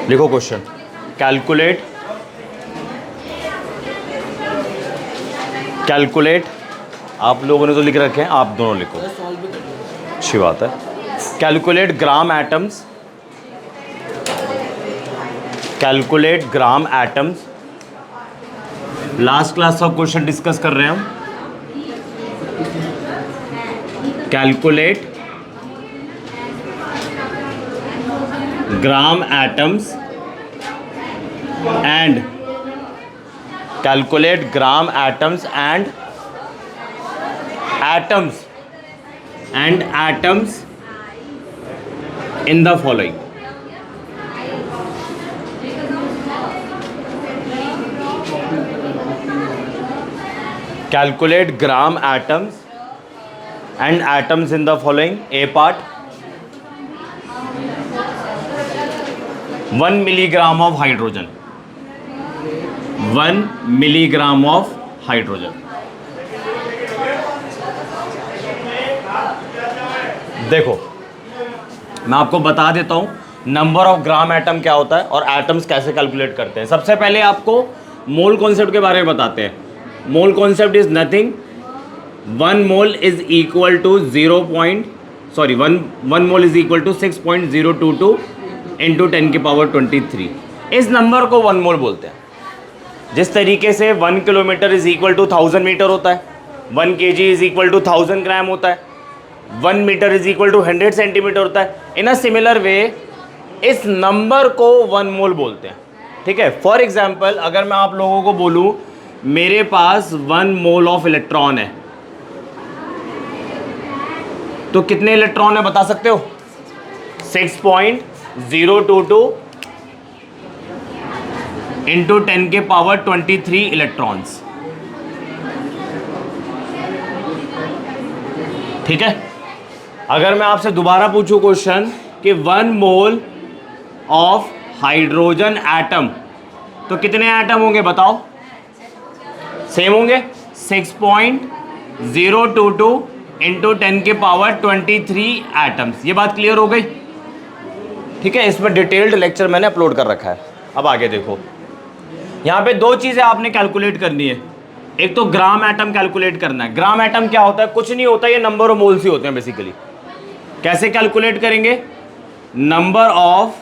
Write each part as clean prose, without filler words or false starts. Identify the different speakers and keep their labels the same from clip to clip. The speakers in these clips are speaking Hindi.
Speaker 1: लिखो क्वेश्चन, कैलकुलेट आप लोगों ने तो लिख रखे हैं, आप दोनों लिखो, अच्छी बात है। कैलकुलेट ग्राम एटम्स, लास्ट क्लास का क्वेश्चन डिस्कस कर रहे हैं हम। Calculate gram atoms and atoms in the following. Calculate gram atoms and atoms in the following. A part, 1 milligram of hydrogen. 1 milligram of hydrogen. देखो मैं आपको बता देता हूँ नंबर ऑफ ग्राम एटम क्या होता है और एटम्स कैसे कैलकुलेट करते हैं। सबसे पहले आपको मोल कॉन्सेप्ट के बारे में बताते हैं। Mole concept is nothing, 1 mole is equal to 1 mole is equal to 6.022 into 10 की पावर 23। इस नंबर को 1 मोल बोलते हैं। जिस तरीके से 1 kilometre is equal to 1000 metre होता है, 1 kg is equal to 1000 gram होता है, 1 metre is equal to 100 centimetre होता है। इन अ सिमिलर वे इस नंबर को 1 मोल बोलते हैं। ठीक है, फॉर एग्जाम्पल अगर मैं आप लोगों को बोलूं मेरे पास 1 मोल ऑफ इलेक्ट्रॉन है, तो कितने इलेक्ट्रॉन है बता सकते हो? 6.022 इंटू 10 के पावर 23 इलेक्ट्रॉन्स। ठीक है, अगर मैं आपसे दोबारा पूछूं क्वेश्चन कि 1 मोल ऑफ हाइड्रोजन एटम, तो कितने एटम होंगे बताओ? सेम होंगे, 6.022 इंटू 10 के पावर 23 एटम्स। ये बात क्लियर हो गई? ठीक है, इसमें डिटेल्ड लेक्चर मैंने अपलोड कर रखा है। अब आगे देखो, यहाँ पे 2 चीज़ें आपने कैलकुलेट करनी है। एक तो ग्राम एटम कैलकुलेट करना है। ग्राम एटम क्या होता है? कुछ नहीं होता, ये नंबर ऑफ मोल्स ही होते हैं बेसिकली। कैसे कैलकुलेट करेंगे? Number of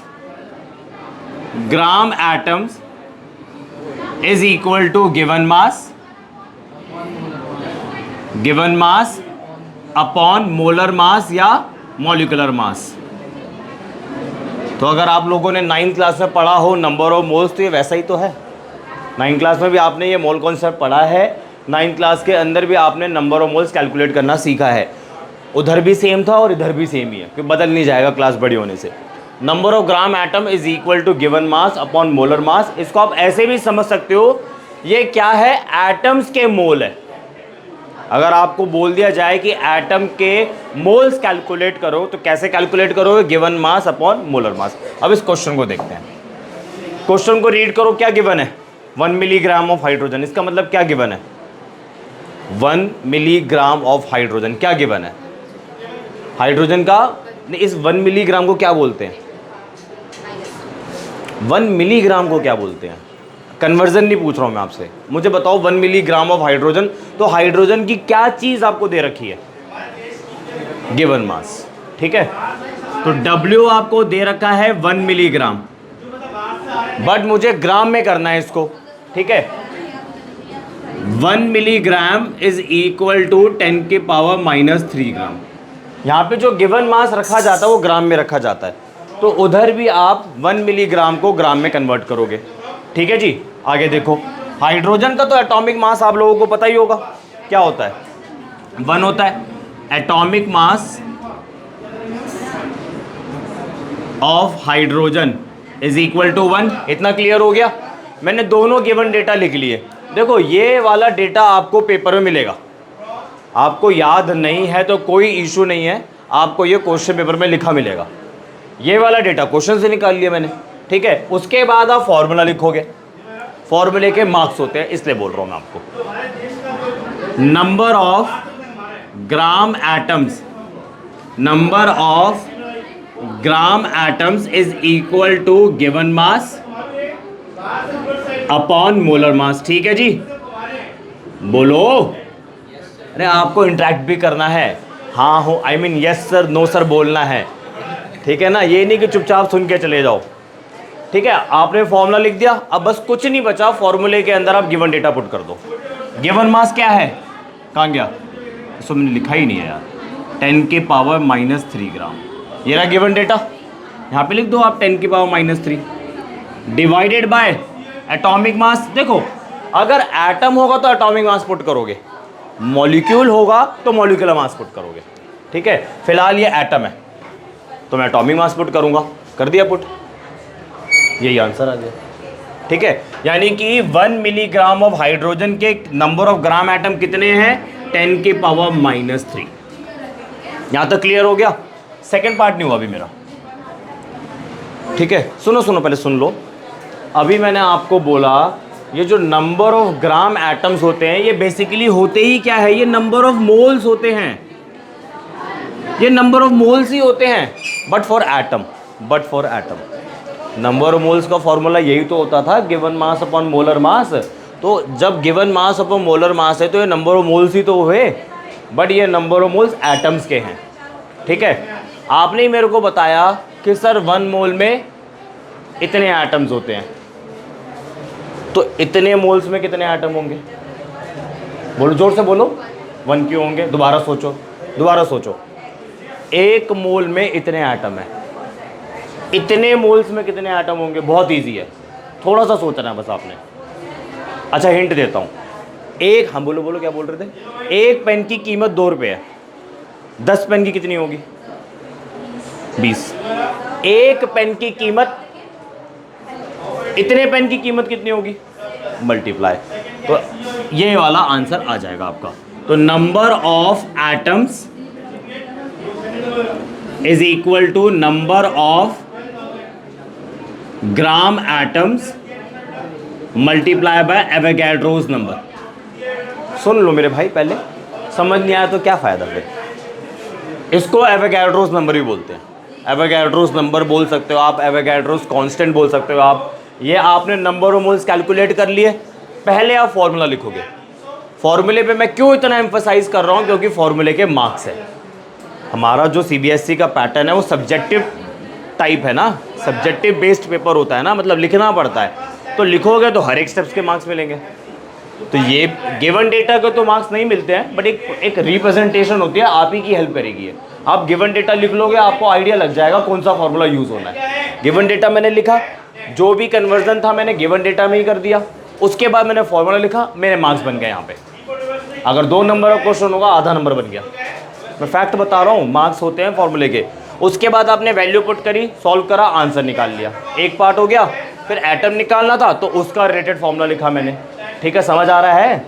Speaker 1: gram atoms is equal to given mass upon molar mass या मॉलिक्यूलर मास। तो अगर आप लोगों ने 9th क्लास में पढ़ा हो नंबर ऑफ मोल्स, तो ये वैसा ही तो है। 9th क्लास में भी आपने ये मोल कॉन्सेप्ट पढ़ा है, 9th क्लास के अंदर भी आपने नंबर ऑफ मोल्स कैलकुलेट करना सीखा है। उधर भी सेम था और इधर भी सेम ही है, क्योंकि बदल नहीं जाएगा क्लास बड़ी होने से। Number of gram atom is equal to given mass upon molar mass. इसको आप ऐसे भी समझ सकते हो, ये क्या है? एटम्स के मोल है। अगर आपको बोल दिया जाए कि एटम के मोल्स कैलकुलेट करो, तो कैसे कैलकुलेट करोगे? गिवन मास अपॉन मोलर मास। अब इस क्वेश्चन को देखते हैं। क्वेश्चन को रीड करो, क्या गिवन है? 1 मिलीग्राम ऑफ हाइड्रोजन। इसका मतलब क्या गिवन है? 1 मिलीग्राम ऑफ हाइड्रोजन क्या गिवन है? हाइड्रोजन का इस 1 मिलीग्राम को क्या बोलते हैं? 1 मिलीग्राम को क्या बोलते हैं? कन्वर्जन नहीं पूछ रहा हूं मैं आपसे, मुझे बताओ 1 मिलीग्राम ऑफ हाइड्रोजन, तो हाइड्रोजन की क्या चीज आपको दे रखी है? Given mass. ठीक है, तो W आपको दे रखा है 1 मिलीग्राम, बट मुझे ग्राम में करना है इसको। ठीक है, 1 मिलीग्राम इज इक्वल टू 10 के पावर -3 ग्राम। यहाँ पे जो गिवन मास रखा जाता है वो ग्राम में रखा जाता है, तो उधर भी आप 1 मिलीग्राम को ग्राम में कन्वर्ट करोगे। ठीक है जी, आगे देखो। हाइड्रोजन का तो एटॉमिक मास आप लोगों को पता ही होगा, क्या होता है? 1 होता है। Atomic mass of hydrogen is equal to 1। इतना क्लियर हो गया? मैंने दोनों गिवन डेटा लिख लिए। देखो, ये वाला डेटा आपको पेपर में मिलेगा, आपको याद नहीं है तो कोई इशू नहीं है, आपको ये क्वेश्चन पेपर में लिखा मिलेगा। ये वाला डेटा क्वेश्चन से निकाल लिया मैंने। ठीक है, उसके बाद आप फॉर्मूला लिखोगे, फॉर्मूले के मार्क्स होते हैं, इसलिए बोल रहा हूँ मैं आपको। number of gram atoms, number of gram atoms is equal to given mass upon molar मास। ठीक है जी, बोलो। अरे आपको इंटरेक्ट भी करना है, हाँ हो I mean yes sir no sir बोलना है, ठीक है ना, ये नहीं कि चुपचाप सुन के चले जाओ। ठीक है, आपने फॉर्मूला लिख दिया, अब बस कुछ नहीं बचा, फॉर्मूले के अंदर आप गिवन डेटा पुट कर दो। गिवन मास क्या है, कहाँ गया, इसको मैंने लिखा ही नहीं है यार, 10 की पावर -3 ग्राम, ये रहा गिवन डेटा। यहाँ पे लिख दो आप 10 की power -3 divided by atomic mass. देखो अगर एटम होगा तो एटॉमिक मास पुट करोगे, मॉलिक्यूल होगा तो मॉलिक्यूलर मास पुट करोगे। ठीक है, फिलहाल ये एटम है तो मैं एटॉमिक मास पुट करूंगा, कर दिया पुट, यही आंसर आ गया। ठीक है, यानी कि 1 मिलीग्राम ऑफ हाइड्रोजन के नंबर ऑफ ग्राम एटम कितने हैं, 10 की पावर -3। यहां तक क्लियर हो गया। सेकंड पार्ट नहीं हुआ अभी मेरा। ठीक है, सुनो सुनो पहले सुन लो। अभी मैंने आपको बोला ये जो नंबर ऑफ ग्राम एटम्स होते हैं ये बेसिकली होते ही क्या है, ये नंबर ऑफ मोल्स होते हैं, ये नंबर ऑफ मोल्स ही होते हैं, but for atom, number of moles का फॉर्मूला यही तो होता था, गिवन मास अपॉन मोलर मास। तो जब गिवन मास अपॉन मोलर मास है तो ये नंबर ऑफ मोल्स ही तो हुए, बट ये नंबर ऑफ मोल्स एटम्स के हैं। ठीक है, आपने ही मेरे को बताया कि सर 1 मोल में इतने एटम्स होते हैं, तो इतने मोल्स में कितने एटम होंगे, बोलो जोर से बोलो, 1 क्यों होंगे, दोबारा सोचो, 1 मोल में इतने एटम है, इतने मोल्स में कितने एटम होंगे, बहुत इजी है, थोड़ा सा सोचना है बस आपने। अच्छा हिंट देता हूँ, एक, हम बोलो क्या बोल रहे थे, एक पेन की कीमत 2 रुपये है, 10 पेन की कितनी होगी, 20। एक पेन की कीमत, इतने पेन की कीमत कितनी होगी, मल्टीप्लाई, तो ये वाला आंसर आ जाएगा आपका। तो number of atoms is equal to number of gram atoms multiply by Avogadro's number. सुन लो मेरे भाई, पहले समझ नहीं आया तो क्या फायदा फिर, इसको एवोगैड्रोस नंबर भी बोलते हैं, एवोगैड्रोस नंबर बोल सकते हो आप, एवोगैड्रोस कांस्टेंट बोल सकते हो आप। ये आपने नंबर ऑफ मोल्स कैलकुलेट कर लिए, पहले आप फॉर्मूला लिखोगे। फॉर्मूले पे मैं क्यों इतना एम्फसाइज कर रहा हूँ, क्योंकि फॉर्मूले के मार्क्स है। हमारा जो सीबीएसई का पैटर्न है वो सब्जेक्टिव टाइप है ना, सब्जेक्टिव बेस्ड पेपर होता है ना, मतलब लिखना पड़ता है, तो लिखोगे तो हर एक स्टेप्स के मार्क्स मिलेंगे। तो ये गिवन डेटा के तो मार्क्स नहीं मिलते हैं, बट एक रिप्रेजेंटेशन होती है, आप ही की हेल्प करेगी है। आप गिवन डेटा लिख लोगे, आपको आइडिया लग जाएगा कौन सा फॉर्मूला यूज़ होना है। गिवन डेटा मैंने लिखा, जो भी कन्वर्जन था मैंने गिवन डेटा में ही कर दिया, उसके बाद मैंने फॉर्मूला लिखा, मेरे मार्क्स बन गए। यहाँ पे अगर 2 नंबर का क्वेश्चन होगा, आधा नंबर बन गया। मैं फैक्ट बता रहा हूँ, मार्क्स होते हैं फॉर्मूले के। उसके बाद आपने वैल्यू पुट करी, सॉल्व करा, आंसर निकाल लिया, एक पार्ट हो गया। फिर एटम निकालना था तो उसका रिलेटेड फॉर्मूला लिखा मैंने। ठीक है, समझ आ रहा है।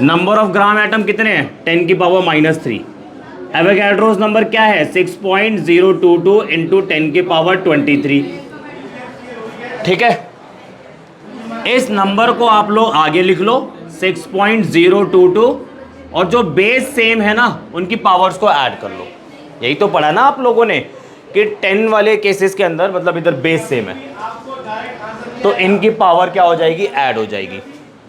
Speaker 1: नंबर ऑफ ग्राम एटम कितने हैं, 10 की पावर -3। एवोगैड्रोस नंबर क्या है, 6.022 इंटू 10 की पावर 23। ठीक है, इस नंबर को आप लोग आगे लिख लो 6.022, और जो बेस सेम है ना उनकी पावर्स को ऐड कर लो। यही तो पढ़ा ना आप लोगों ने कि 10 वाले केसेस के अंदर, मतलब इधर बेस सेम है तो इनकी पावर क्या हो जाएगी, ऐड हो जाएगी।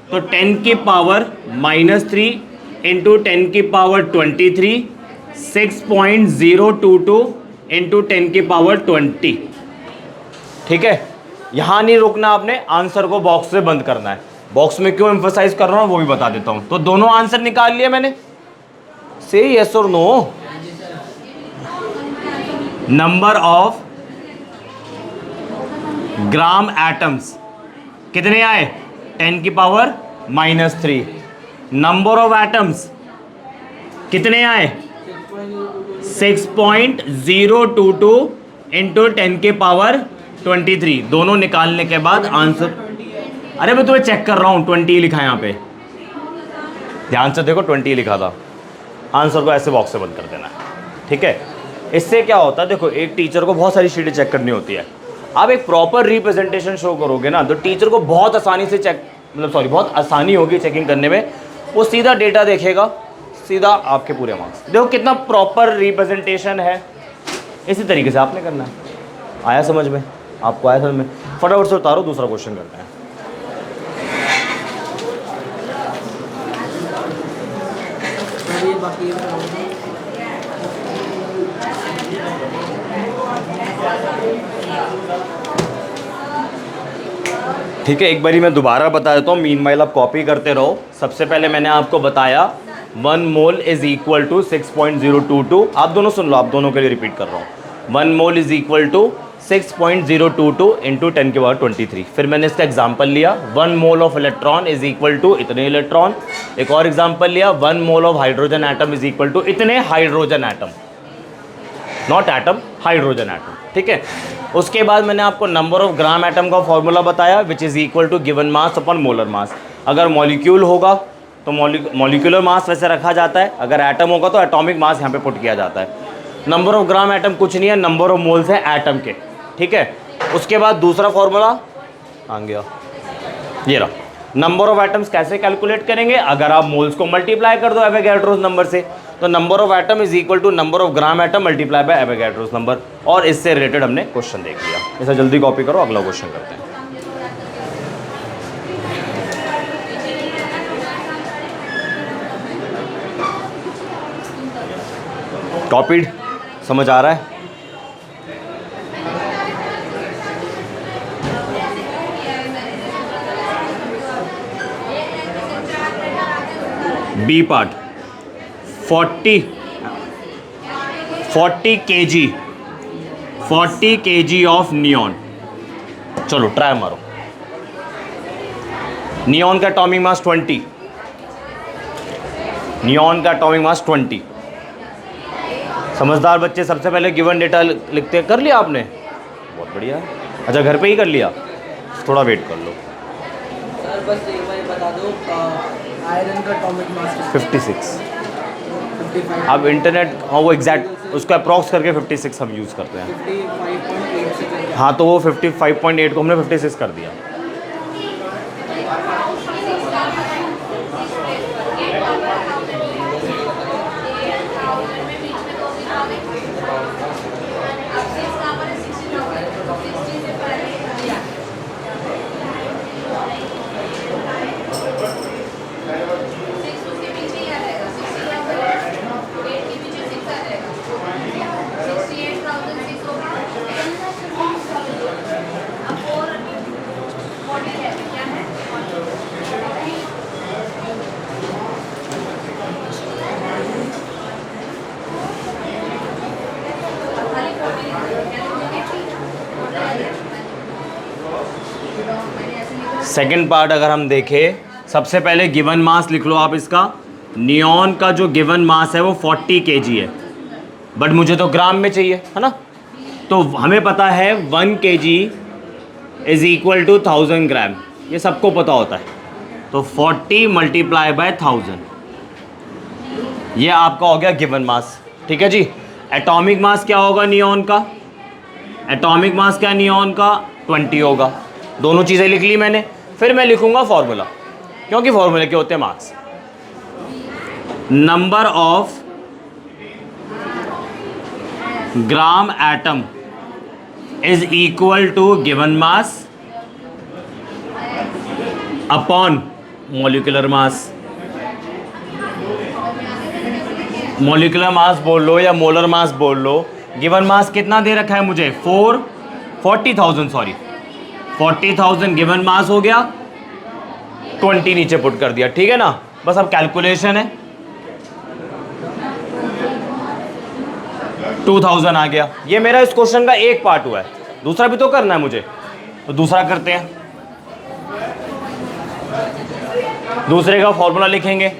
Speaker 1: तो 10 की पावर -3 इंटू 10 की पावर 23, 6.022 इंटू 10 की पावर 20। ठीक है, यहाँ नहीं रुकना आपने, आंसर को बॉक्स से बंद करना है। बॉक्स में क्यों एम्फसाइज कर रहा हूँ वो भी बता देता हूँ। तो दोनों आंसर निकाल लिए मैंने, से यस और no. Number of gram atoms कितने आए, 10 की पावर -3। नंबर ऑफ एटम्स कितने आए, 6.022 इंटू 10 की पावर 23। दोनों निकालने के बाद आंसर, अरे मैं तुम्हें चेक कर रहा हूँ, 20 लिखा है यहाँ पे, ध्यान से देखो 20 लिखा था। आंसर को ऐसे बॉक्स से बंद कर देना है। ठीक है, इससे क्या होता है, देखो एक टीचर को बहुत सारी शीटें चेक करनी होती है। आप एक प्रॉपर रिप्रेजेंटेशन शो करोगे ना तो टीचर को बहुत आसानी से बहुत आसानी होगी चेकिंग करने में। वो सीधा डेटा देखेगा, सीधा आपके पूरे मार्क्स। देखो कितना प्रॉपर रिप्रेजेंटेशन है। इसी तरीके से आपने करना है। आया समझ में? आपको आया समझ में? फटाफट से उतारो, दूसरा क्वेश्चन करते हैं। ठीक है, एक बारी मैं दोबारा बता देता हूँ, मीनवाइल आप कॉपी करते रहो। सबसे पहले मैंने आपको बताया 1 मोल इज इक्वल टू 6.022। आप दोनों सुन लो, आप दोनों के लिए रिपीट कर रहा हूँ। 1 mole is equal to 6.022 into 10 के पावर 23। फिर मैंने इसका एग्जाम्पल लिया, 1 mole of electron is equal to इतने इलेक्ट्रॉन। एक और एग्जाम्पल लिया, 1 mole of hydrogen atom is equal to इतने hydrogen atom, not atom, hydrogen atom. ठीक है, उसके बाद मैंने आपको नंबर ऑफ ग्राम एटम का फॉर्मूला बताया, which is equal to given mass upon molar mass. अगर मॉलिक्यूल होगा तो मॉलिक्यूलर मास वैसे रखा जाता है, अगर एटम होगा तो एटॉमिक मास यहाँ पे पुट किया जाता है। नंबर ऑफ ग्राम एटम कुछ नहीं है, नंबर ऑफ मोल्स है एटम के। ठीक है, उसके बाद दूसरा फॉर्मूला आ गया, ये रहा। नंबर ऑफ एटम्स कैसे कैलकुलेट करेंगे? अगर आप मोल्स को मल्टीप्लाई कर दो एवोगैड्रोस नंबर से, तो number of atom is equal to number of gram atom multiply by Avogadro's number. और इससे रिलेटेड हमने क्वेश्चन देख लिया। इसे जल्दी कॉपी करो, अगला क्वेश्चन करते हैं। कॉपीड समझ आ रहा है? B part 40 kg of neon. चलो ट्राई मारो। नियॉन का एटॉमिक मास 20, नियॉन का एटॉमिक मास 20। समझदार बच्चे सबसे पहले गिवन डेटा लिखते हैं। कर लिया आपने? बहुत बढ़िया है। अच्छा, घर पे ही कर लिया? थोड़ा वेट कर लो।
Speaker 2: सर बस एक बार बता दो, आयरन का एटॉमिक मास
Speaker 1: 56। अब इंटरनेट, हाँ वो एग्जैक्ट उसका अप्रॉक्स करके 56 हम यूज़ करते हैं।
Speaker 2: 55.8 से।
Speaker 1: हाँ तो वो 55.8 को हमने 56 कर दिया। सेकेंड पार्ट अगर हम देखें, सबसे पहले गिवन मास लिख लो आप इसका। नियॉन का जो गिवन मास है वो 40 kg है, बट मुझे तो ग्राम में चाहिए, है ना? तो हमें पता है 1 kg इज इक्वल टू 1000 ग्राम, ये सबको पता होता है। तो 40 मल्टीप्लाई बाय 1000, ये आपका हो गया गिवन मास। ठीक है जी। एटॉमिक मास क्या होगा नियॉन का? एटॉमिक मास क्या नियॉन का? 20 होगा। दोनों चीज़ें लिख ली मैंने। फिर मैं लिखूंगा फॉर्मूला, क्योंकि फॉर्मूले के होते हैं marks. Number of gram atom is equal to given mass upon molecular mass. Molecular mass बोल लो या मोलर मास बोल लो, गिवन मास कितना दे रखा है मुझे? 40,000, सॉरी 40,000 गिवन मास हो गया, 20 नीचे पुट कर दिया। ठीक है ना? बस अब कैलकुलेशन है। 2000 आ गया। ये मेरा इस क्वेश्चन का एक पार्ट हुआ है, दूसरा भी तो करना है मुझे, तो दूसरा करते हैं। दूसरे का फॉर्मूला लिखेंगे,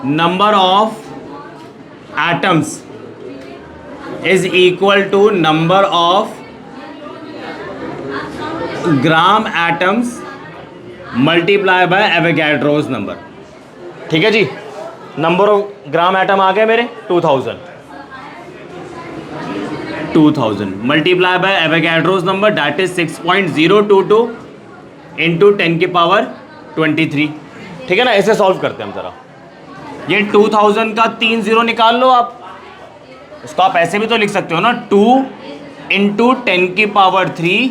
Speaker 1: number of atoms is equal to number of gram atoms multiply by Avogadro's number. ठीक है जी। नंबर ऑफ ग्राम एटम आ गए मेरे 2000 multiply by Avogadro's number, that is 6.022 into 10 की पावर 23। ठीक है ना? इसे सॉल्व करते हैं हम जरा। ये 2000 का 3 जीरो निकाल लो आप। इसको आप ऐसे भी तो लिख सकते हो ना, 2 इंटू 10 की पावर 3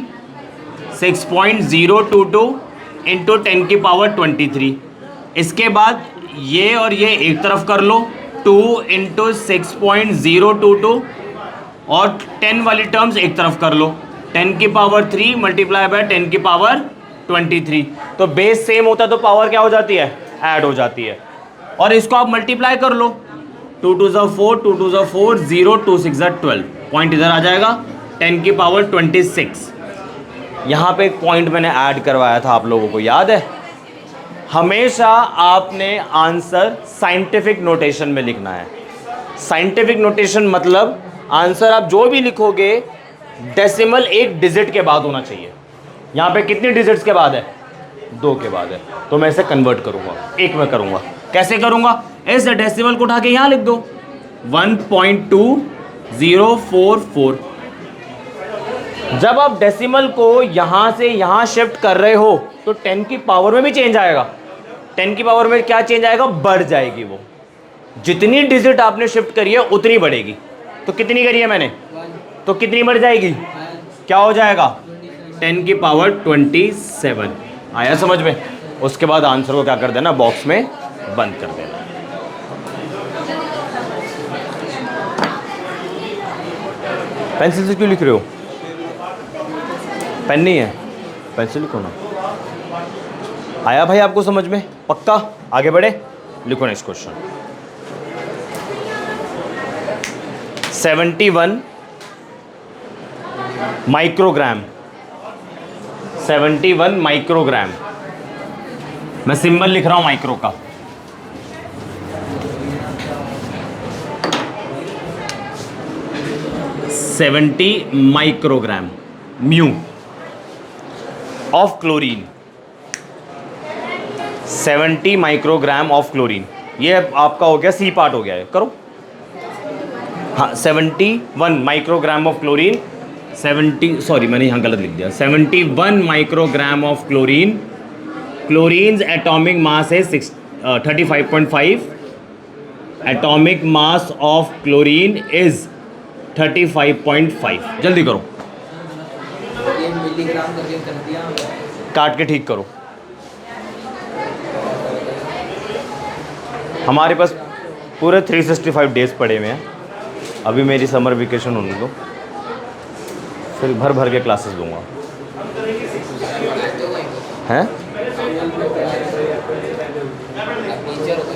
Speaker 1: 6.022 इंटू 10 की पावर 23। इसके बाद ये और ये एक तरफ कर लो, 2 इंटू 6.022 और 10 वाली टर्म्स एक तरफ कर लो, 10 की पावर 3 मल्टीप्लाई बाय 10 की पावर 23। तो बेस सेम होता है तो पावर क्या हो जाती है, ऐड हो जाती है। और इसको आप मल्टीप्लाई कर लो, 2 2 ज़ा 4, 2 2 ज़ा 4, 0 2 6 ज़ा 12, पॉइंट इधर आ जाएगा 10 की पावर 26। यहाँ पे एक पॉइंट मैंने ऐड करवाया था, आप लोगों को याद है? हमेशा आपने आंसर साइंटिफिक नोटेशन में लिखना है। साइंटिफिक नोटेशन मतलब आंसर आप जो भी लिखोगे डेसिमल एक डिजिट के बाद होना चाहिए। यहाँ पे कितनी डिजिट्स के बाद है, 2 के बाद है, तो मैं इसे कन्वर्ट करूँगा, एक में करूँगा। कैसे करूँगा, इस डेसिमल को उठा के यहाँ लिख दो, 1.2044। जब आप डेसिमल को यहाँ से यहाँ शिफ्ट कर रहे हो तो 10 की पावर में भी चेंज आएगा। 10 की पावर में क्या चेंज आएगा, बढ़ जाएगी वो। जितनी डिजिट आपने शिफ्ट करी है उतनी बढ़ेगी। तो कितनी करी है मैंने, तो कितनी बढ़ जाएगी, क्या हो जाएगा, 10 की पावर 27। आया समझ में? उसके बाद आंसर को क्या कर देना, बॉक्स में बंद कर देना। पेंसिल से क्यों लिख रहे हो, पेन नहीं है, पेंसिल लिखो ना। आया भाई आपको समझ में? पक्का? आगे बढ़े, लिखो नेक्स्ट क्वेश्चन। 71 माइक्रोग्राम, 71 माइक्रोग्राम, मैं सिंबल लिख रहा हूं माइक्रो का। Seventy microgram mu of chlorine, 70 microgram of chlorine. ये आपका हो गया, सी पार्ट हो गया है, करो। हाँ, 71 माइक्रोग्राम ऑफ क्लोरीन, 70, सॉरी मैंने यहाँ गलत लिख दिया, 71 microgram of chlorine. Chlorines atomic mass है 35.5। Atomic mass of chlorine is 35.5। जल्दी करो,
Speaker 2: ये मिलीग्राम करके कर दिया,
Speaker 1: काट के ठीक करो। हमारे पास पूरे 365 डेज पड़े हुए हैं। अभी मेरी समर वेकेशन होने दो, फिर भर भर के क्लासेस दूंगा। हैं?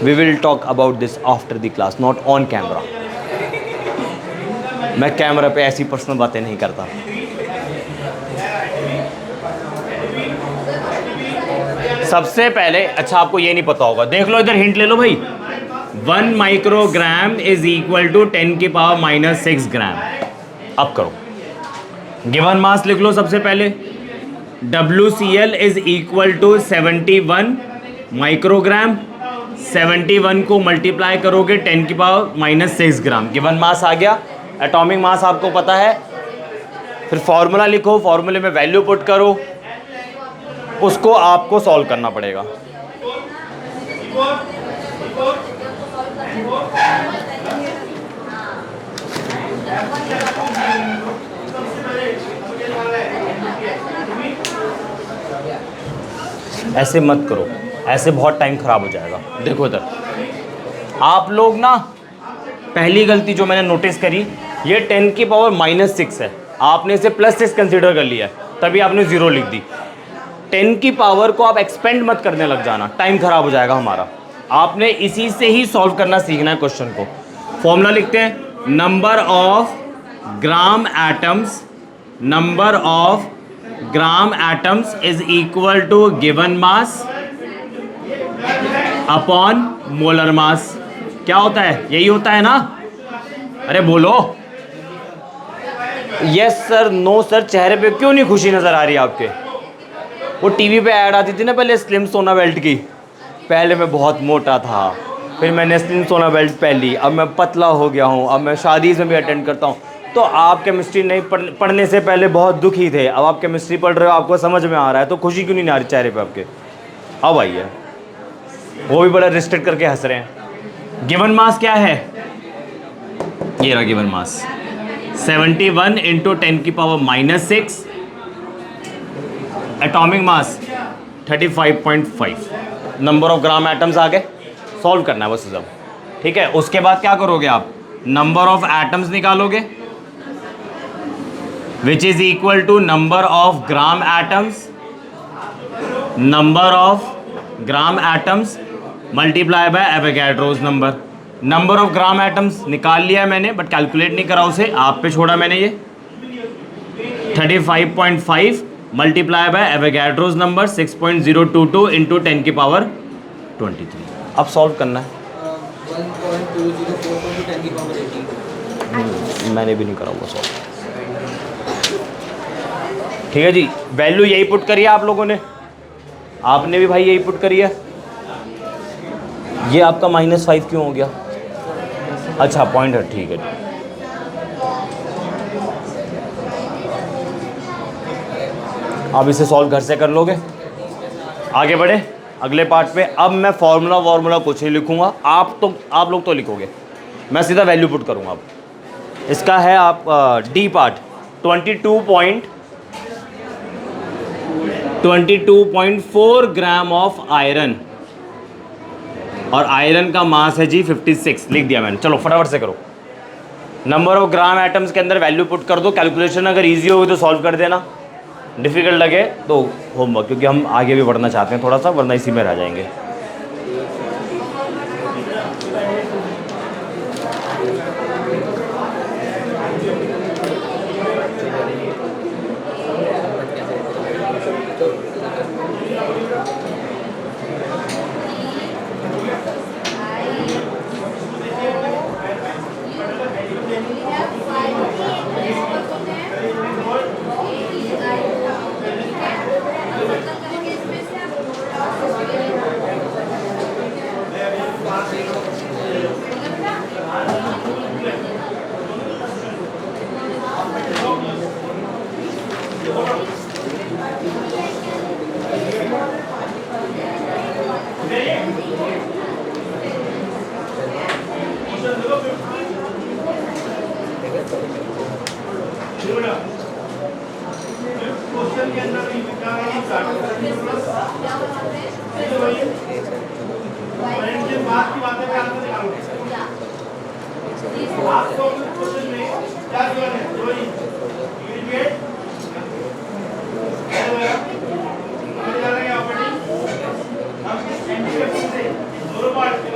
Speaker 1: We will talk about this after the class, not on camera. मैं कैमरा पे ऐसी पर्सनल बातें नहीं करता। सबसे पहले, अच्छा आपको ये नहीं पता होगा, देख लो इधर, हिंट ले लो भाई। 1 माइक्रोग्राम इज इक्वल टू 10 की पावर -6 ग्राम। अब करो, गिवन मास लिख लो सबसे पहले। WCl is equal to 71 microgram. 71 को मल्टीप्लाई करोगे 10 की पावर -6 ग्राम, गिवन मास आ गया। एटॉमिक मास आपको पता है, फिर फॉर्मूला लिखो, फॉर्मूले में वैल्यू पुट करो, उसको आपको सॉल्व करना पड़ेगा। ऐसे मत करो, ऐसे बहुत टाइम खराब हो जाएगा। देखो इधर, आप लोग ना, पहली गलती जो मैंने नोटिस करी, ये 10 की पावर -6 है, आपने इसे +6 कंसीडर कर लिया है, तभी आपने 0 लिख दी। 10 की पावर को आप एक्सपेंड मत करने लग जाना, टाइम खराब हो जाएगा हमारा। आपने इसी से ही सॉल्व करना सीखना है क्वेश्चन को। फॉर्मूला लिखते हैं, number of gram atoms, number of gram atoms is equal to given mass upon molar mass. क्या होता है, यही होता है ना? अरे बोलो यस सर, नो सर। चेहरे पे क्यों नहीं खुशी नजर आ रही आपके? वो टीवी पे ऐड आती थी ना पहले, स्लिम सोना बेल्ट की। पहले मैं बहुत मोटा था, फिर मैंने स्लिम सोना बेल्ट पहन ली, अब मैं पतला हो गया हूँ, अब मैं शादी में भी अटेंड करता हूँ। तो आप केमिस्ट्री नहीं पढ़ने से पहले बहुत दुखी थे, अब आप केमिस्ट्री पढ़ रहे हो, आपको समझ में आ रहा है, तो खुशी क्यों नहीं आ रही चेहरे पे आपके? अब आई है, वो भी बड़ा रिस्ट्रिक्ट करके हंस रहे हैं। गिवन मास क्या है, ये रहा given mass 71 into 10⁻⁻⁶, atomic mass 35.5, number of gram atoms आ गए, सॉल्व करना है बस सब, ठीक है। उसके बाद क्या करोगे आप, नंबर ऑफ एटम्स निकालोगे which is equal to number of gram atoms, number of gram atoms multiply by Avogadro's number. Number of gram atoms निकाल लिया मैंने बट कैलकुलेट नहीं करा उसे, आप पे छोड़ा मैंने ये 35.5 multiply by Avogadro's number 6.022 into 10⁻23। अब सॉल्व करना है।
Speaker 2: 1.2042 10 की पावर 18।
Speaker 1: मैंने भी नहीं करा वो सॉल्व, ठीक है जी। वैल्यू यही पुट करी है आप लोगों ने, आपने भी भाई यही पुट करी है। ये आपका -5 क्यों हो गया, अच्छा पॉइंट है, ठीक है। अब इसे सॉल्व घर से कर लोगे। आगे बढ़े अगले पार्ट पे। अब मैं फार्मूला कुछ नहीं लिखूंगा, आप लोग तो लिखोगे, मैं सीधा वैल्यू पुट करूंगा। अब इसका है आप D part 22.4 gram of iron, और आयरन का मास है जी 56, लिख दिया मैंने। चलो फटाफट से करो, नंबर ऑफ ग्राम एटम्स के अंदर वैल्यू पुट कर दो। कैलकुलेशन अगर इजी होगी तो सॉल्व कर देना, डिफिकल्ट लगे तो होमवर्क, क्योंकि हम आगे भी बढ़ना चाहते हैं थोड़ा सा, वरना इसी में रह जाएंगे।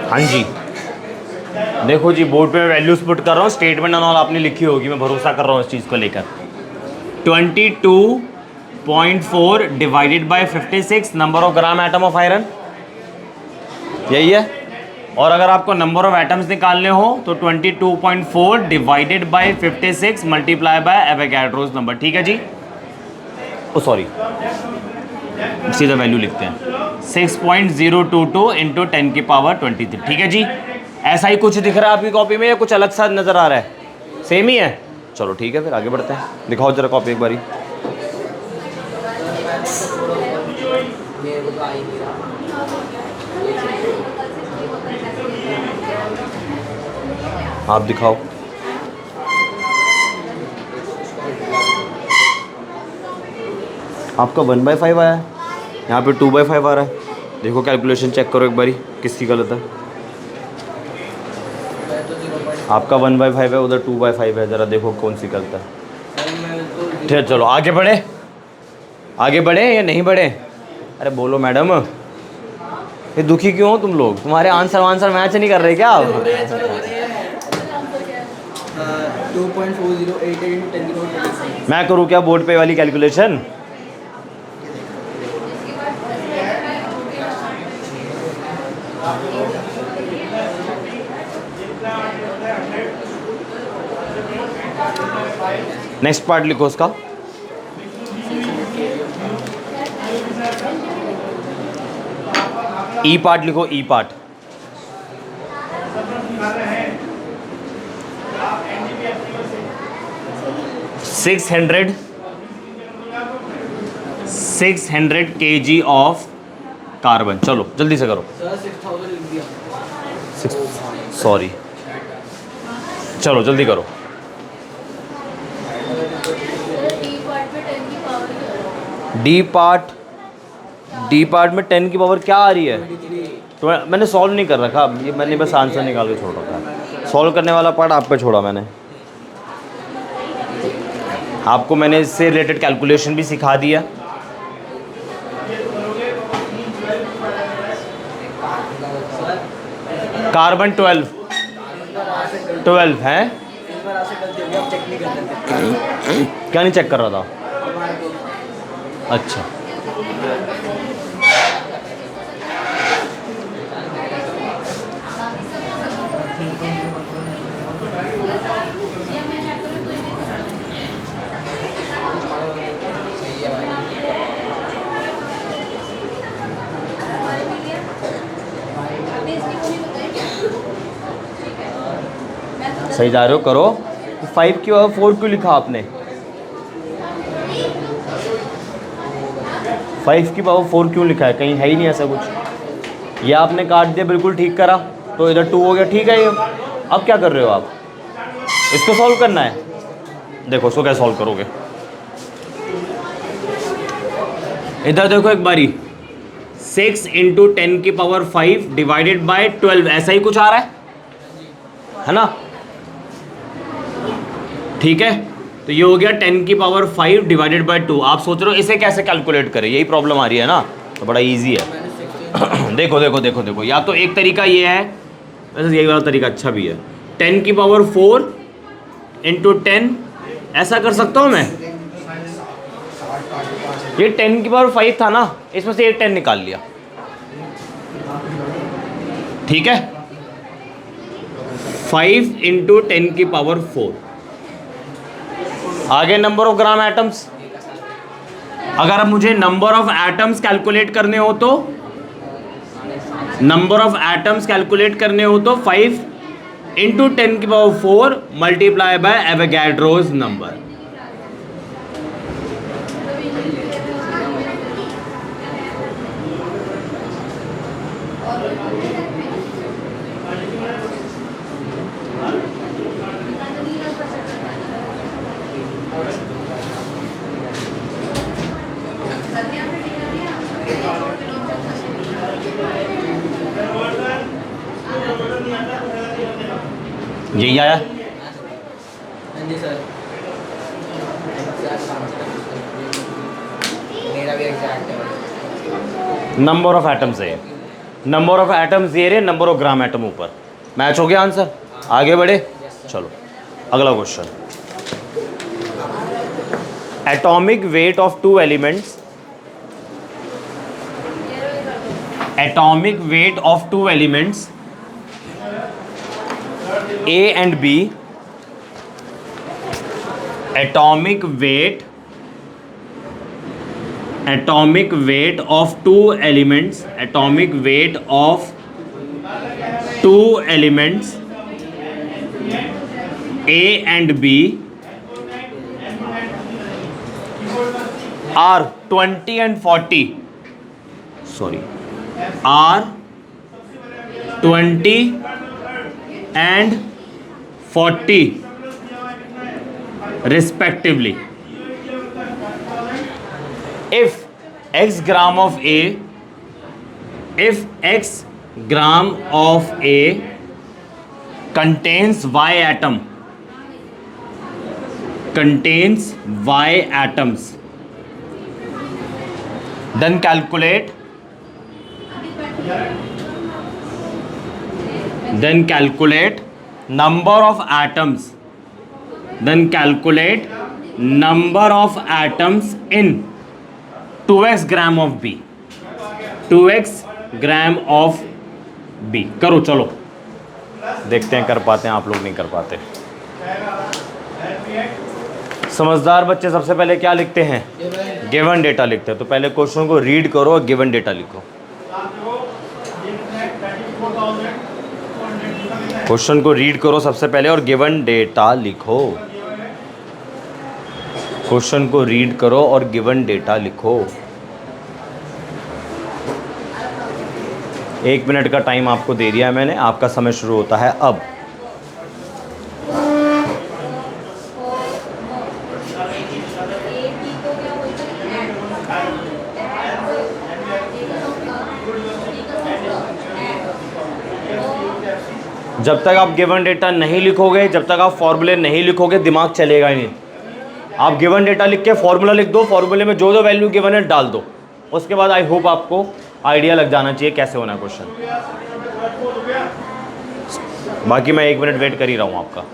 Speaker 1: हाँ जी, देखो जी बोर्ड पे मैं वैल्यूज पुट कर रहा हूँ, स्टेटमेंट एंड ऑल आपने लिखी होगी, मैं भरोसा कर रहा हूँ इस चीज़ को लेकर। 22.4 divided by 56 number of gram atom of iron, यही है। और अगर आपको नंबर ऑफ एटम्स निकालने हो तो 22.4 divided by 56 multiply by Avogadro's number, ठीक है जी। ओ सॉरी, सीधा वैल्यू लिखते हैं 6.022 इंटू 10⁻23, ठीक है जी। ऐसा ही कुछ दिख रहा है आपकी कॉपी में या कुछ अलग सा नज़र आ रहा है, सेम ही है। चलो ठीक है, फिर आगे बढ़ते हैं। दिखाओ जरा कॉपी एक बारी। आप दिखाओ। आपका 1/5 आया है, यहाँ पे 2/5 आ रहा है। देखो कैलकुलेशन चेक करो एक बारी, किसकी गलत है। आपका 1/5 है, उधर 2/5 है, ज़रा देखो कौन सी गलत है। ठीक है चलो आगे बढ़े, आगे बढ़े या नहीं बढ़े? अरे बोलो मैडम, ये दुखी क्यों हो तुम लोग? तुम्हारे आंसर मैच नहीं कर रहे क्या आप?
Speaker 2: 2.4088
Speaker 1: मैं करूँ क्या बोर्ड पे वाली कैलकुलेशन? नेक्स्ट पार्ट लिखो उसका। ई पार्ट लिखो, E part. Six hundred kg of carbon. चलो जल्दी से करो।
Speaker 2: सर 6000 लिख दिया।
Speaker 1: सॉरी, चलो जल्दी करो। डी पार्ट में 10 की पावर क्या आ रही है? तो मैंने सॉल्व नहीं कर रखा, ये मैंने बस आंसर निकाल के छोड़ रखा है। सॉल्व करने वाला पार्ट आप पे छोड़ा मैंने। आपको मैंने इससे रिलेटेड कैलकुलेशन भी सिखा दिया। कार्बन 12 है। क्या नहीं चेक कर रहा था? अच्छा, सही जा रहे हो, करो। 5 की पावर 4 क्यों लिखा आपने? 5 की पावर 4 क्यों लिखा है? कहीं है ही नहीं ऐसा कुछ। ये आपने काट दिया, बिल्कुल ठीक करा, तो इधर 2 हो गया, ठीक है। ये अब क्या कर रहे हो आप? इसको सॉल्व करना है। देखो इसको कैसे सॉल्व करोगे। इधर देखो एक बारी, 6 इंटू 10 की पावर 5 डिवाइडेड बाय 12, ऐसा ही कुछ आ रहा है ना? ठीक है, तो ये हो गया 10 की पावर 5 डिवाइडेड बाय 2। आप सोच रहे हो इसे कैसे कैलकुलेट करें, यही प्रॉब्लम आ रही है ना? तो बड़ा इजी है। देखो देखो देखो देखो, या तो एक तरीका ये है, वैसे यही वाला तरीका अच्छा भी है। 10 की पावर 4 इंटू 10, ऐसा कर सकता हूँ मैं। ये 10 की पावर 5 था ना, इसमें से एक 10 निकाल लिया, ठीक है। 5 इंटू 10 की पावर 4। आगे नंबर ऑफ ग्राम एटम्स। अगर अब मुझे नंबर ऑफ एटम्स कैलकुलेट करने हो तो, नंबर ऑफ एटम्स कैलकुलेट करने हो तो 5 इंटू 10 की power 4 multiply by Avogadro's number. यही आया?
Speaker 2: जी सर, मेरा भी एग्जैक्ट है।
Speaker 1: नंबर ऑफ एटम्स है, नंबर ऑफ एटम्स ये रहे, नंबर ऑफ ग्राम एटम ऊपर। मैच हो गया आंसर? आगे बढ़े, चलो अगला question. Atomic weight of 2 elements, atomic weight of 2 elements A and B, atomic weight of 2 elements, atomic weight of 2 elements A and B are 20 and 40, sorry, are 20 and 40 respectively. If x gram of A, if x gram of A contains Y atom, contains Y atoms, then calculate number of atoms, then calculate number of atoms in 2x gram of B, 2x gram of B। करो चलो, देखते हैं कर पाते हैं आप लोग, नहीं कर पाते। समझदार बच्चे सबसे पहले क्या लिखते हैं? गिवन डेटा लिखते हैं। तो पहले क्वेश्चन को रीड करो और गिवन डेटा लिखो। क्वेश्चन को रीड करो सबसे पहले और गिवन डेटा लिखो। क्वेश्चन को रीड करो और गिवन डेटा लिखो। 1 मिनट का टाइम आपको दे दिया है मैंने, आपका समय शुरू होता है अब। जब तक आप गिवन डेटा नहीं लिखोगे, जब तक आप फॉर्मूले नहीं लिखोगे, दिमाग चलेगा ही नहीं। आप गिवन डेटा लिख के फॉर्मूला लिख दो, फॉर्मूले में जो जो वैल्यू गिवन है डाल दो, उसके बाद आई होप आपको आइडिया लग जाना चाहिए कैसे होना है क्वेश्चन। बाकी मैं 1 मिनट वेट कर ही रहा हूँ आपका।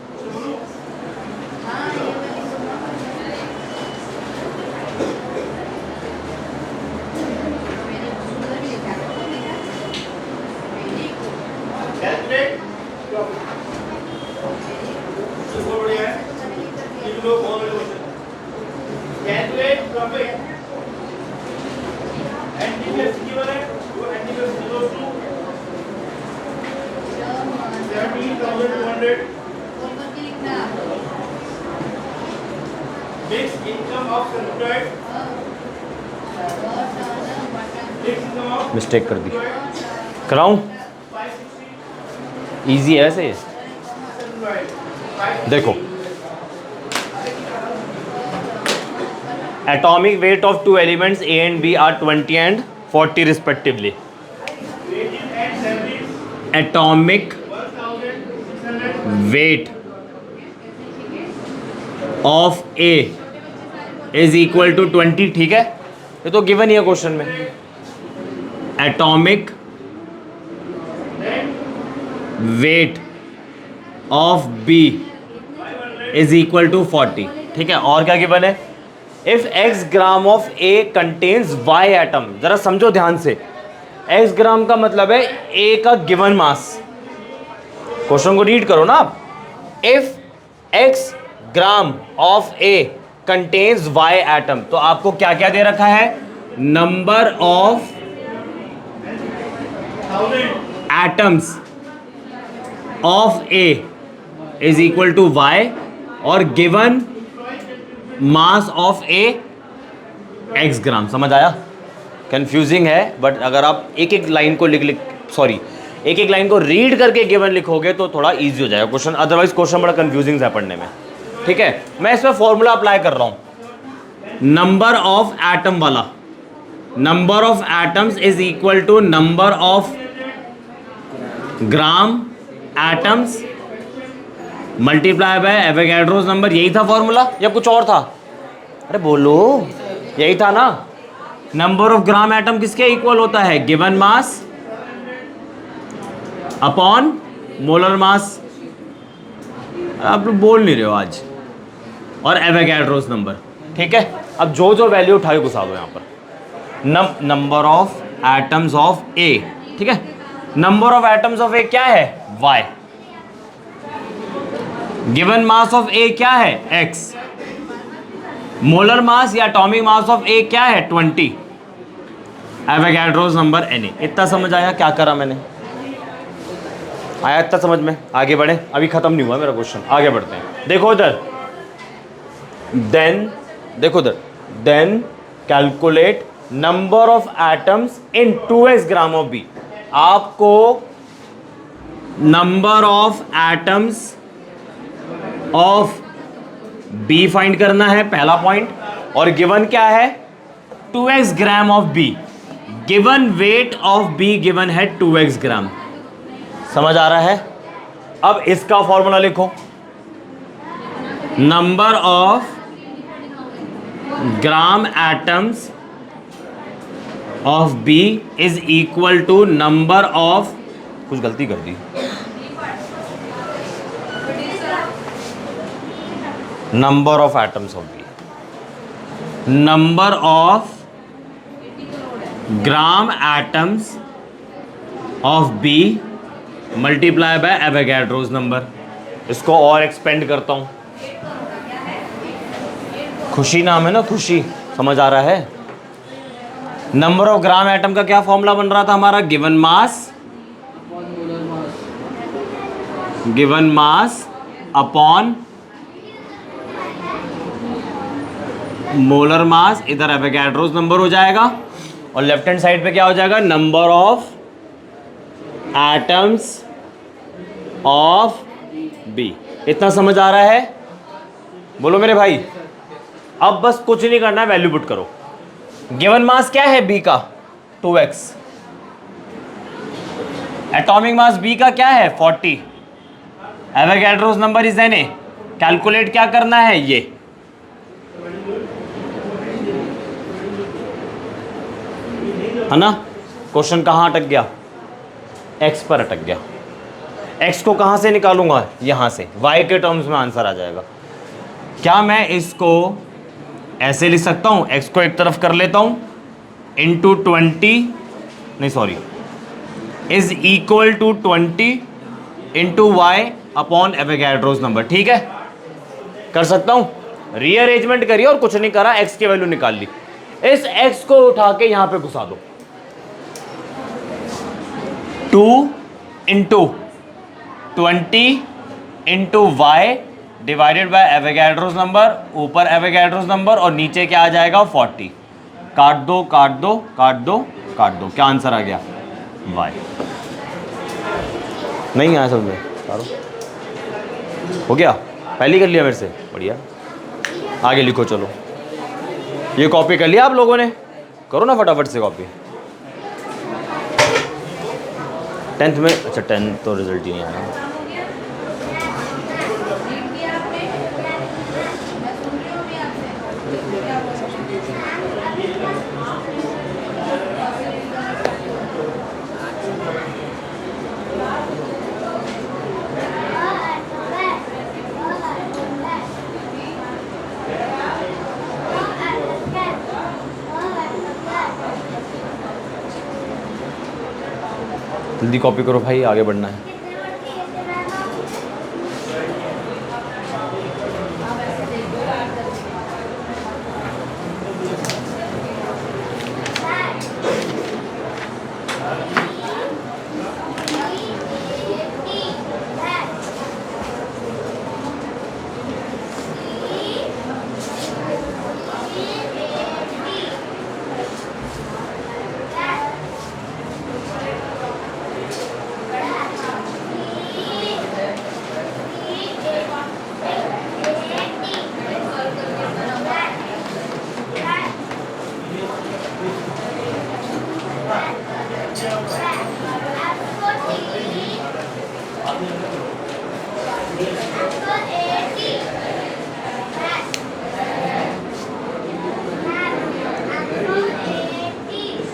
Speaker 1: मिस्टेक कर दी, कराऊं? इजी है ऐसे। देखो, atomic weight of 2 elements A and B are 20 and 40 respectively. Atomic weight of A is equal to 20, ठीक है, ये तो गिवन ही है क्वेश्चन में। Atomic weight of B is equal to 40, ठीक है। और क्या गिवन है? If x gram of A contains y atom. जरा समझो ध्यान से, x ग्राम का मतलब है A का गिवन मास। क्वेश्चन को रीड करो ना आप। If x gram of A contains y atom, तो आपको क्या क्या दे रखा है? Number of atoms of A is equal to y और given mass of A x gram. समझ आया? कंफ्यूजिंग है, बट अगर आप एक एक लाइन को एक एक लाइन को रीड करके गिवन लिखोगे तो थोड़ा इजी हो जाएगा क्वेश्चन, अदरवाइज क्वेश्चन बड़ा कंफ्यूजिंग है पढ़ने में, ठीक है। मैं इसमें फॉर्मूला अप्लाई कर रहा हूं, नंबर ऑफ एटम वाला। Number of atoms is equal to number of gram atoms multiply by Avogadro's number. यही था फॉर्मूला या कुछ और था? अरे बोलो, यही था ना। नंबर ऑफ ग्राम एटम किसके इक्वल होता है? गिवन मास अपॉन मोलर मास। आप लोग बोल नहीं रहे हो आज। और एवोगैड्रोस नंबर, ठीक है। अब जो जो वैल्यू उठाए घुसा दो यहां पर। नंबर ऑफ एटम्स ऑफ ए, ठीक है। नंबर ऑफ एटम्स ऑफ ए क्या है? y। गिवन मास ऑफ ए क्या है? x। मोलर मास या एटॉमिक मास ऑफ ए क्या है? 20। Avogadro's number Na। इतना समझ आया क्या करा मैंने? आया इतना समझ में? आगे बढ़े, अभी खत्म नहीं हुआ मेरा क्वेश्चन, आगे बढ़ते हैं। देखो इधर, देन देखो इधर, then calculate number of atoms in 2x gram of B. आपको number of atoms of B find करना है, पहला पॉइंट। और गिवन क्या है? 2x gram of B. Given weight of B given है 2x ग्राम। समझ आ रहा है? अब इसका फॉर्मूला लिखो, number of gram atoms of B is equal to number of, कुछ गलती कर दी, number of atoms of B. Number of gram atoms of B multiply by Avogadro's number. इसको और एक्सपेंड करता हूं। खुशी नाम है ना, खुशी। समझ आ रहा है? नंबर ऑफ ग्राम एटम का क्या फॉर्मूला बन रहा था हमारा? गिवन मास अपॉन मोलर मास। इधर एवोगैड्रोस नंबर हो जाएगा और लेफ्ट हैंड साइड पे क्या हो जाएगा? Number of atoms of B. इतना समझ आ रहा है? बोलो मेरे भाई। अब बस कुछ नहीं करना है, वैल्यू पुट करो। गिवन मास क्या है बी का? 2x। एटॉमिक मास बी का क्या है? 40। Avogadro's number is Na। Calculate क्या करना है? ये है ना। क्वेश्चन कहां अटक गया? x पर अटक गया। x को कहां से निकालूंगा? यहां से। y के टर्म्स में आंसर आ जाएगा। क्या मैं इसको ऐसे लिख सकता हूं? x को एक तरफ कर लेता हूं, इंटू 20, नहीं sorry, is equal to 20 into y upon Avogadro's number. ठीक है, कर सकता हूं। रीअरेंजमेंट करिए और कुछ नहीं करा, x की वैल्यू निकाल ली। इस x को उठा के यहां पे घुसा दो। 2 into 20 into y divided by Avogadro's number, ऊपर एवोगैड्रोस नंबर और नीचे क्या आ जाएगा? 40। काट दो काट दो काट दो काट दो, क्या आंसर आ गया? y। नहीं आया समझ में? हो गया? पहले कर लिया मेरे से, बढ़िया। आगे लिखो चलो। ये कॉपी कर लिया आप लोगों ने? करो ना फटाफट से कॉपी। 10th में, अच्छा 10th तो रिजल्ट ही नहीं आया। जल्दी कॉपी करो भाई, आगे बढ़ना है।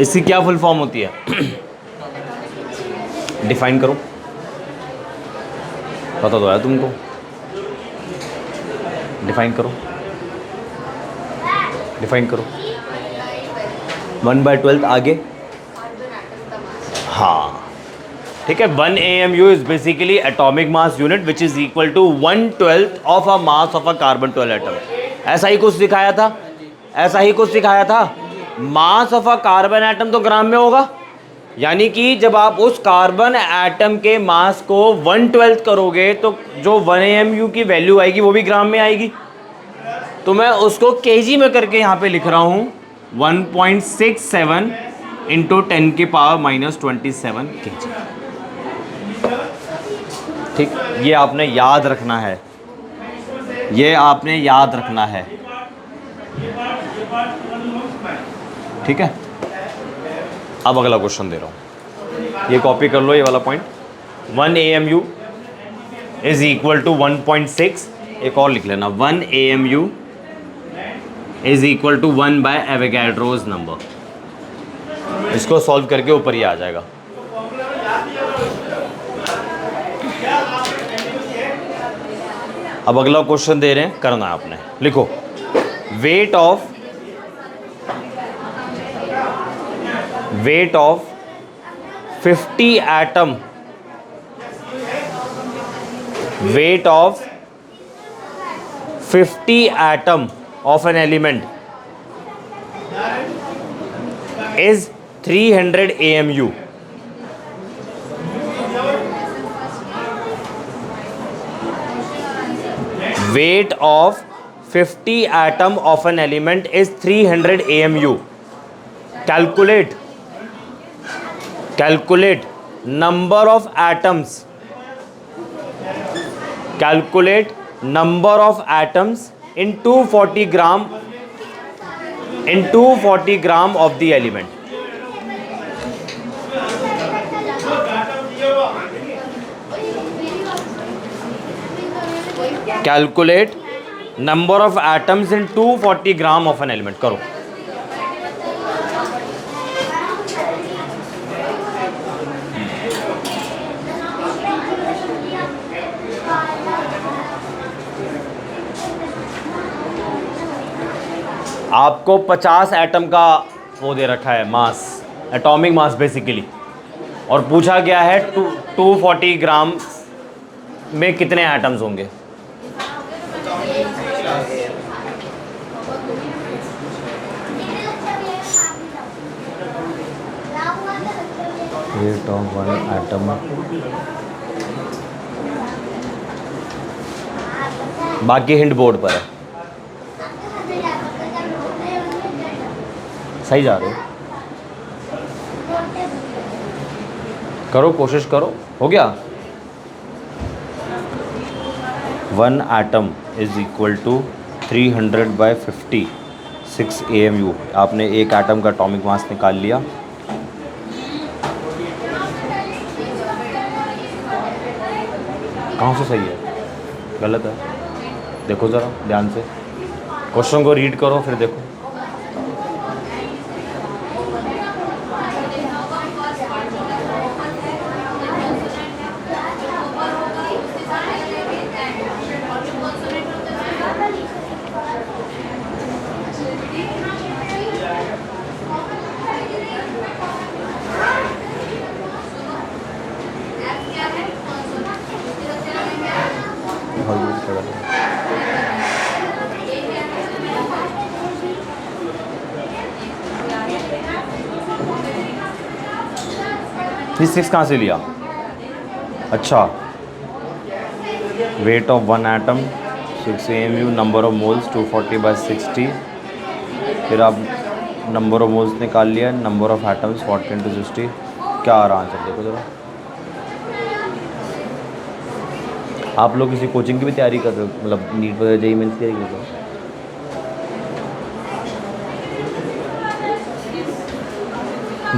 Speaker 1: इसकी क्या फुल फॉर्म होती है? डिफाइन करो, पता तो है तुमको। डिफाइन करो, डिफाइन करो। 1/12 आगे। हाँ ठीक है। 1 AMU is basically atomic mass unit which is equal to 1/12 of a mass of a carbon 12 atom. ऐसा ही कुछ सिखाया था, ऐसा ही कुछ सिखाया था। मास ऑफ अ कार्बन एटम तो ग्राम में होगा, यानी कि जब आप उस कार्बन एटम के मास को 1/12 करोगे तो जो 1 AMU की वैल्यू आएगी वो भी ग्राम में आएगी। तो मैं उसको केजी में करके यहाँ पे लिख रहा हूँ 1.67 इंटू 10⁻⁻27 kg। ठीक, ये आपने याद रखना है, ये आपने याद रखना है। ठीक है, अब अगला क्वेश्चन दे रहा हूँ, ये कॉपी कर लो ये वाला point. 1 AMU is equal to 1.6। एक और लिख लेना, 1 AMU is equal to 1 by Avogadro's number. इसको सॉल्व करके ऊपर ही आ जाएगा। अब अगला क्वेश्चन दे रहे हैं, करना है आपने। लिखो, wait of 50 atom, weight of 50 atom of an element is 300 AMU. Weight of 50 atom of an element is 300 AMU. Calculate number of atoms. Calculate number of atoms in 240 gram of the element. Calculate number of atoms in 240 gram of an element. करो. आपको 50 एटम का वो दे रखा है मास, एटॉमिक मास बेसिकली, और पूछा गया है 240 ग्राम में कितने एटम्स होंगे. Weight of one atom. बाकी हिंट बोर्ड पर है. सही जा रहे हो, करो, कोशिश करो. हो गया. 1 atom is equal to 300/50 6 AMU. आपने एक एटम का एटॉमिक मास निकाल लिया. कहाँ से सही है, गलत है? देखो ज़रा ध्यान से, क्वेश्चन को रीड करो फिर देखो. ये 6 कहाँ से लिया? अच्छा, weight of one atom 6 AMU, number of moles 240/60. फिर आप नंबर ऑफ मोल्स निकाल लिया, नंबर ऑफ एटम्स 40 × 60. क्या आ रहा आंसर देखो ज़रा. आप लोग किसी कोचिंग की भी तैयारी कर रहे हो, मतलब नीट वगैरह JEE मेंस की तैयारी कर रहे हो?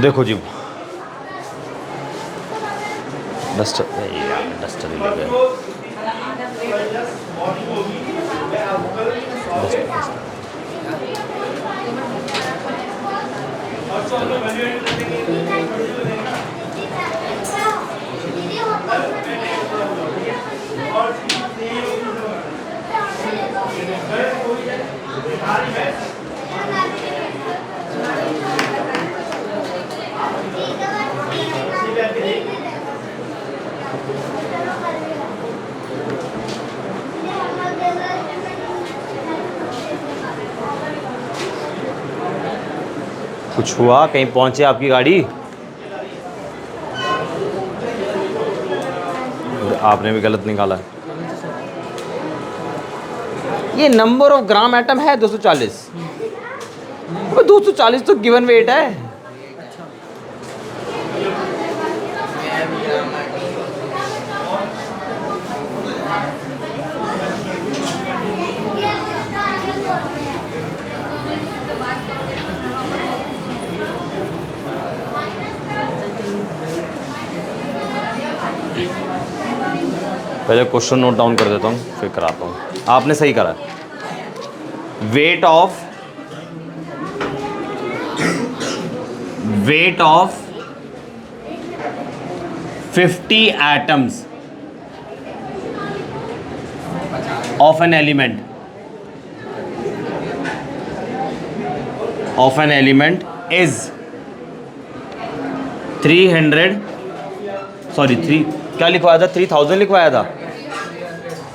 Speaker 1: देखो जी, डस्टर ही ले गए. कुछ हुआ? कहीं पहुंचे आपकी गाड़ी? आपने भी गलत निकाला. ये नंबर ऑफ ग्राम एटम है 240. 240 तो गिवन वेट है. पहले क्वेश्चन नोट डाउन कर देता हूँ फिर कराता हूँ. आपने सही करा. Wait of 50 atoms of an element is 3 क्या लिखवाया था? 3000 लिखवाया था,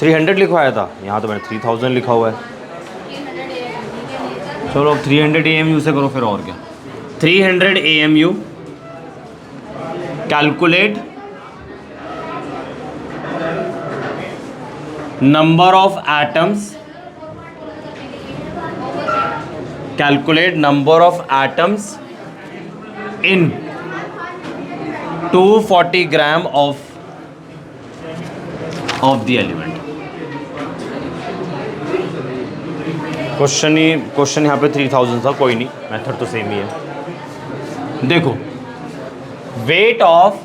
Speaker 1: 300 लिखवाया था. यहाँ तो मैंने 3000 लिखा हुआ है. चलो अब 300 AMU से करो फिर, और क्या. 300 AMU. Calculate number of atoms in 240 gram of the element. Question यहाँ पे 3000 था, कोई नहीं, मेथड तो सेम ही है। देखो, वेट ऑफ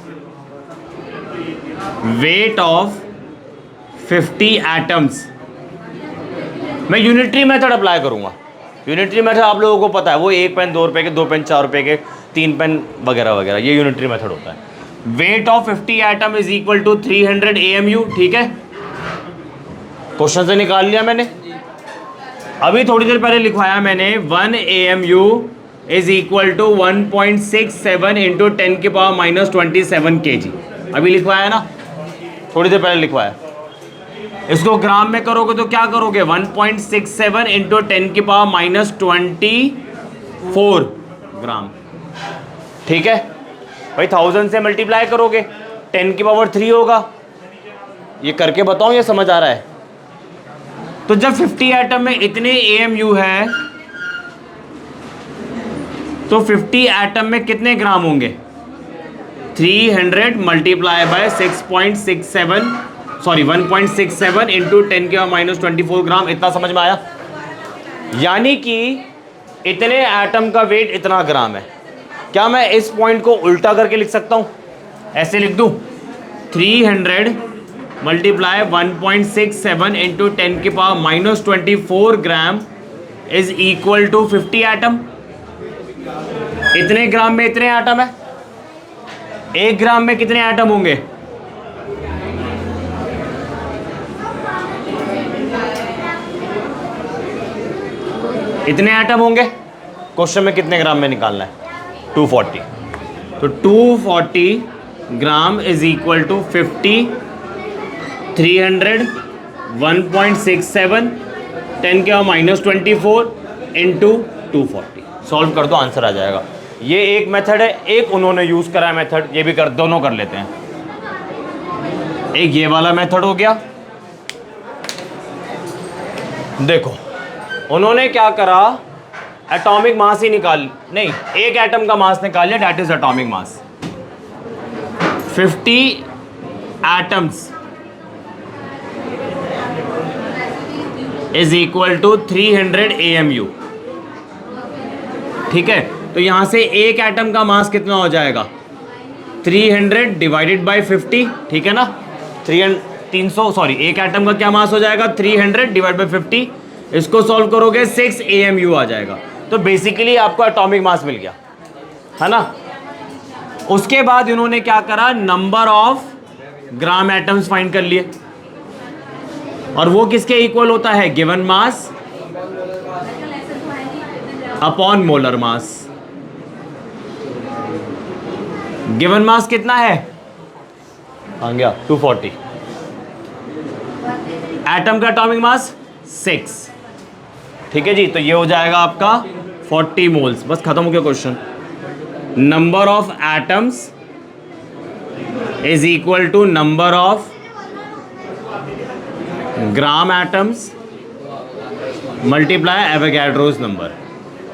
Speaker 1: 50 एटम्स, मैं यूनिटरी मेथड अप्लाई करूंगा। यूनिटरी मेथड आप लोगों को पता है, वो 1 पेन 2 रुपए के, 2 पेन 4 रुपए के, 3 पेन वगैरह वगैरह, ये यूनिटरी मेथड होता है। Weight of 50 atom is equal to 300 AMU, ठीक है, क्वेश्चन से निकाल लिया मैंने। अभी थोड़ी देर पहले लिखवाया मैंने 1 AMU is equal to 1.67 into 10 की पावर माइनस 27 kg, अभी लिखवाया ना, थोड़ी देर पहले लिखवाया। इसको ग्राम में करोगे तो क्या करोगे, 1.67 इंटू 10 की पावर माइनस 24 ग्राम, ठीक है भाई। 1000 से मल्टीप्लाई करोगे 10 की पावर 3 होगा। ये करके बताऊं, ये समझ आ रहा है? तो जब 50 एटम में इतने AMU है तो 50 एटम में कितने ग्राम होंगे, 300 मल्टीप्लाई बाय 1.67 इंटू 10 की पावर माइनस 24 ग्राम। इतना समझ में आया? यानी कि इतने एटम का वेट इतना ग्राम है। क्या मैं इस पॉइंट को उल्टा करके लिख सकता हूं? ऐसे लिख दूं, 300 मल्टीप्लाई 1.67 इंटू 10 की power minus 24 gram is equal to 50 atom. इतने ग्राम में इतने एटम है, 1 ग्राम में कितने एटम होंगे, इतने एटम होंगे। क्वेश्चन में कितने ग्राम में निकालना है, 240। तो 240 ग्राम इज इक्वल टू 50, 300, 1.67, 10 के माइनस 24 इंटू 240। सॉल्व कर दो, आंसर आ जाएगा। ये एक मेथड है, एक उन्होंने यूज़ करा है मेथड, ये भी दोनों कर लेते हैं। एक ये वाला मेथड हो गया। देखो, उन्होंने क्या करा, एटॉमिक मास ही निकाल, नहीं, एक एटम का मास निकाल लिया, that is atomic mass. 50 atoms is equal to 300 AMU, ठीक है। तो यहां से एक एटम का मास कितना हो जाएगा, 300 डिवाइडेड बाय 50, ठीक है ना। 300 सॉरी, एक एटम का क्या मास हो जाएगा, 300 डिवाइड बाय 50। इसको सॉल्व करोगे 6 AMU आ जाएगा। तो बेसिकली आपको एटॉमिक मास मिल गया, है ना। उसके बाद इन्होंने क्या करा, number of gram atoms find कर लिए, और वो किसके इक्वल होता है, गिवन मास अपॉन मोलर मास। गिवन मास कितना है, आ गया 240, एटम का एटॉमिक मास 6, ठीक है जी। तो ये हो जाएगा आपका 40 मोल्स। बस खत्म हो गया question. Number of atoms is equal to number of gram atoms multiply Avogadro's number,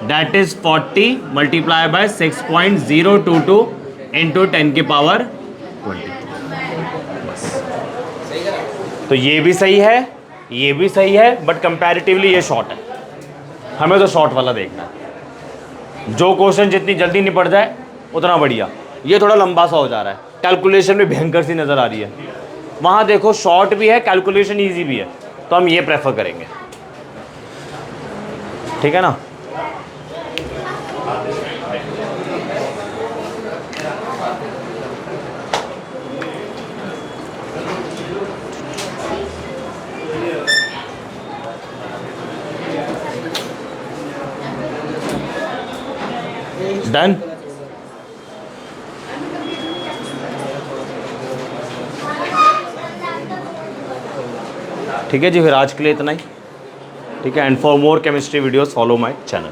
Speaker 1: that is 40 multiply by 6.022 into 10 की पावर 20। बस, तो ये भी सही है, ये भी सही है, बट कंपैरेटिवली ये शॉर्ट है। हमें तो शॉर्ट वाला देखना है। जो क्वेश्चन जितनी जल्दी निपट जाए उतना बढ़िया। ये थोड़ा लंबा सा हो जा रहा है, कैलकुलेशन में भयंकर सी नज़र आ रही है। वहाँ देखो शॉर्ट भी है, कैलकुलेशन ईजी भी है, तो हम ये प्रेफर करेंगे, ठीक है ना। डन। ठीक है जी, फिर आज के लिए इतना ही, ठीक है। And for more chemistry videos follow my channel.